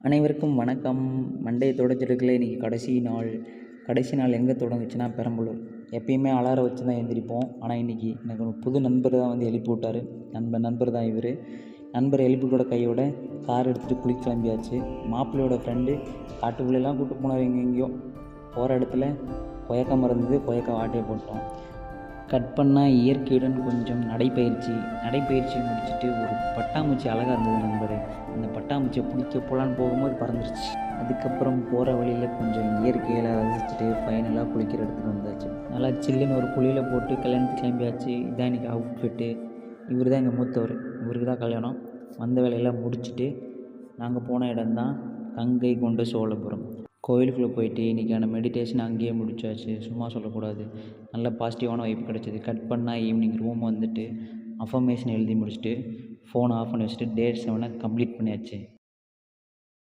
அனைவருக்கும் வணக்கம். மண்டே தொடச்சிருக்கல. இன்றைக்கி கடைசி நாள் எங்கே தொடங்குச்சுன்னா பெரம்பலூர். எப்பயுமே அலாரம் வச்சு தான் எழுந்திரிப்போம். ஆனால் இன்றைக்கி எனக்கு ஒரு புது நண்பர் தான் வந்து எழுப்பி விட்டார். நண்பர் தான் இவர். நண்பர் எழுப்பிவிட்டோட கையோட கார் எடுத்துகிட்டு குளிக்க கிளம்பியாச்சு. மாப்பிள்ளையோட ஃப்ரெண்டு காட்டுக்குள்ளெல்லாம் கூப்பிட்டு போனார். எங்கெங்கேயோ போகிற இடத்துல கொயக்க மறந்தது, கொயக்க வாட்டையை போட்டோம். கட் பண்ணால் இயற்கையுடன் கொஞ்சம் நடைப்பயிற்சி முடிச்சுட்டு ஒரு பட்டாம்பூச்சி அழகாக இருந்தது நண்பரே. அந்த பட்டாம்பூச்சியை பிடிக்க போகலான்னு போகும்போது பறந்துருச்சு. அதுக்கப்புறம் போகிற வழியில் கொஞ்சம் இயற்கையில் ரசிச்சுட்டு ஃபைனலாக குளிக்கிற இடத்துக்கு வந்தாச்சு. நல்லா சில்லுன்னு ஒரு குளியில் போட்டு கல்யாணத்துக்கு கிளம்பியாச்சு. இதான் இன்றைக்கி அவுட்ஃபிட்டு. இவர் தான் எங்கள் மூத்தவர். இவருக்கு தான் கல்யாணம். வந்த வேலையெல்லாம் முடிச்சுட்டு நாங்கள் போன இடம்தான் கங்கை கொண்ட சோழபுரம். கோயிலுக்குள்ளே போயிட்டு இன்றைக்கான மெடிடேஷன் அங்கேயே முடிச்சாச்சு. சும்மா சொல்லக்கூடாது. நல்ல பாசிட்டிவான வைப் கிடச்சிது. கட் பண்ணால் ஈவினிங் ரூம் வந்துட்டு அஃபர்மேஷன் எழுதி முடிச்சுட்டு ஃபோனை ஆஃப் பண்ணி வச்சுட்டு டே 7 கம்ப்ளீட் பண்ணியாச்சு.